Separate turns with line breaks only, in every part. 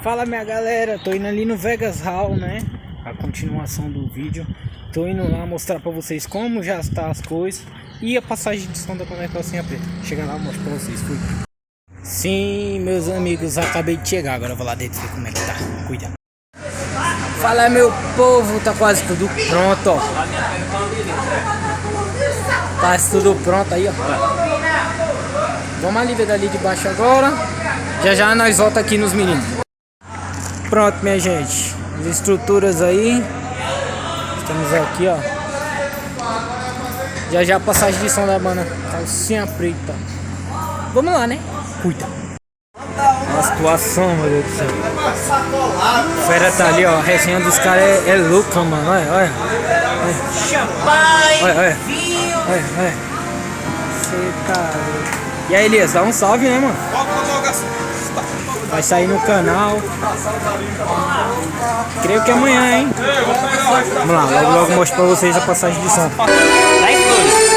Fala minha galera, tô indo ali no Vegas Hall, né? A continuação do vídeo. Tô indo lá mostrar pra vocês como já está as coisas e a passagem de som da calcinha preta. Chega lá, eu mostro pra vocês, fui. Sim, meus amigos, acabei de chegar. Agora eu vou lá dentro ver como é que tá. Cuida. Fala meu povo, tá quase tudo pronto, ó. Quase tudo pronto aí, ó. Vamos ali ver dali de baixo agora. Já já nós volta aqui nos meninos. Pronto, minha gente. As estruturas aí. Estamos aqui, ó. Já já a passagem de som da banda Calcinha Preta. Vamos lá, né? Cuida. A situação, meu Deus do céu. A fera tá ali, ó. A resenha dos caras é louca, mano. Olha, olha.
Champanhe,
olha, olha.
vinho.
Olha, olha. Você tá louco. E aí, Elias, dá um salve, né, mano? Vai sair no canal. Creio que é amanhã, hein? Vamos lá, logo logo mostro pra vocês a passagem de som.
Lá em Flores.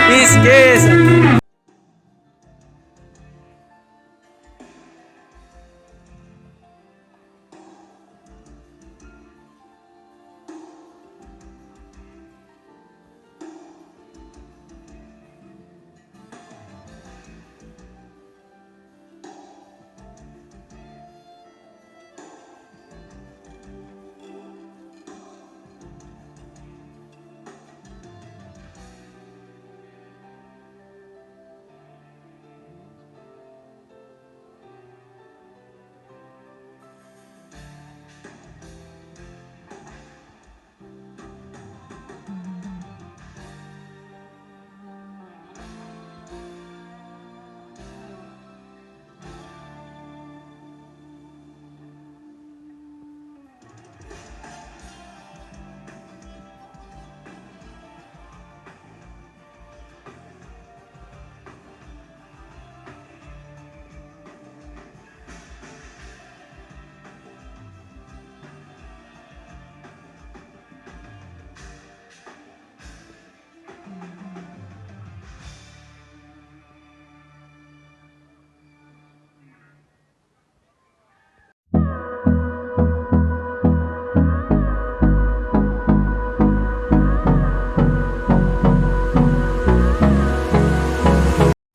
Esqueça!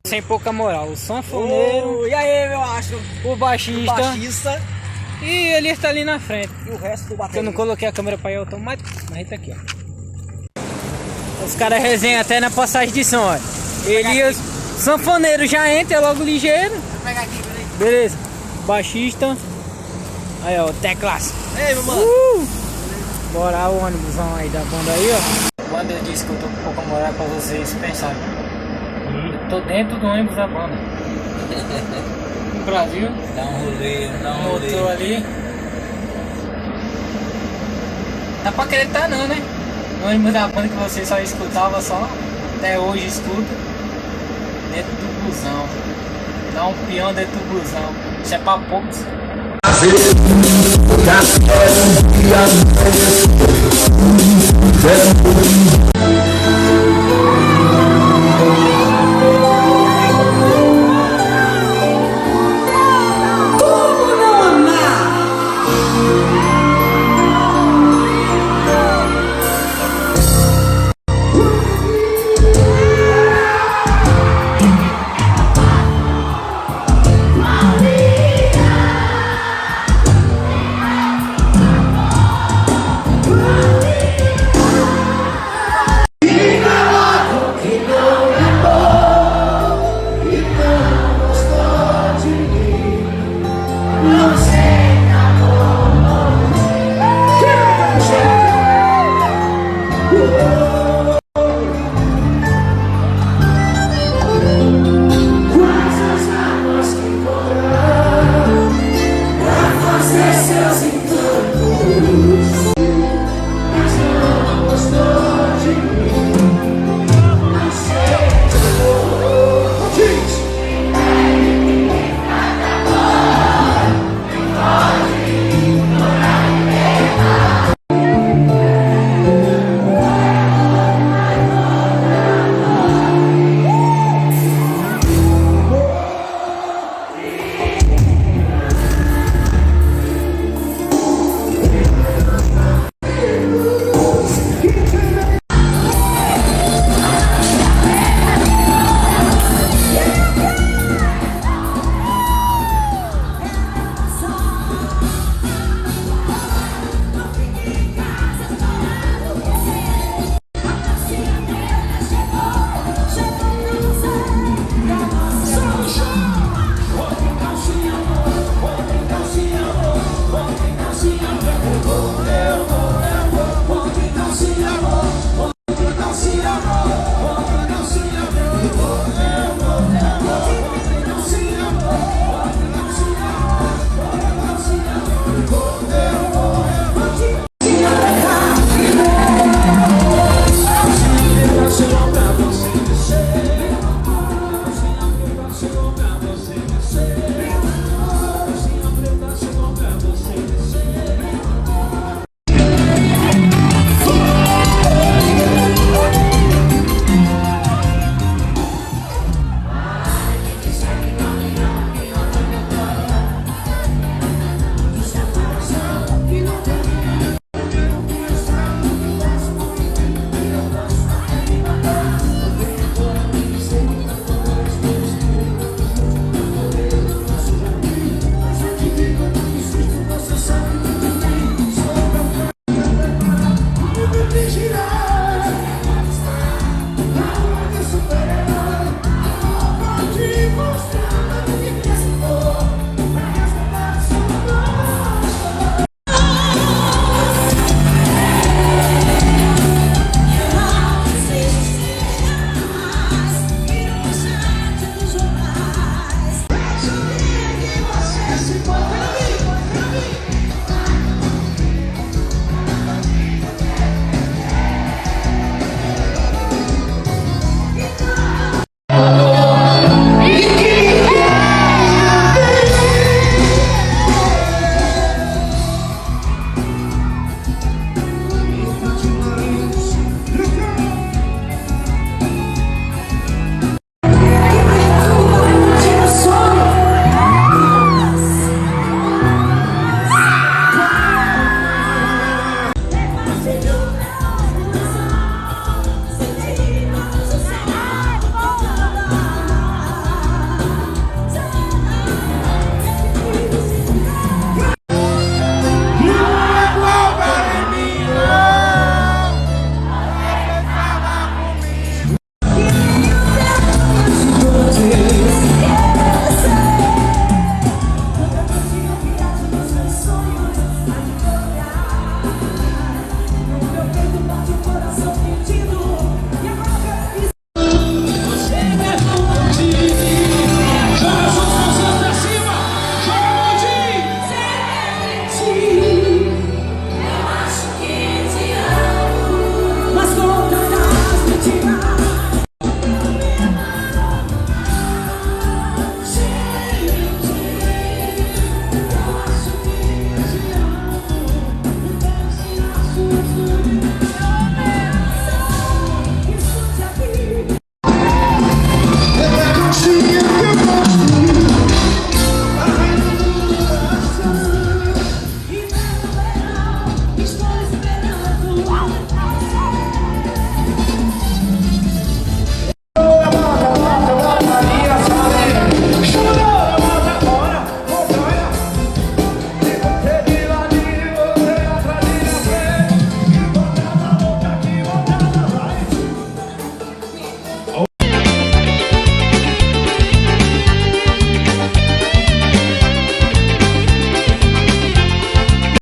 Sem pouca moral, o sanfoneiro,
E aí, meu acho?
o baixista, e ele está ali na frente.
E o resto do
Eu
bateria.
não coloquei a câmera para ir automático, mas ele tá aqui, ó. Os caras resenham até na passagem de som, ó. Elias, sanfoneiro já entra, é logo ligeiro.
Vou pegar aqui, peraí.
Beleza. Baixista. Aí, ó, teclas.
Ei, meu mano.
Bora o ônibusão aí da banda aí, ó. Quando eu disse que eu tô com pouca moral pra vocês pensarem. Eu tô dentro do ônibus da banda. No Brasil.
Dá um rolê,
Motor ali. Dá pra acreditar não, né? O ônibus da banda que você só escutava só. Até hoje escuta. Dentro do busão. Dá um peão dentro do busão. Isso é pra poucos.
Café,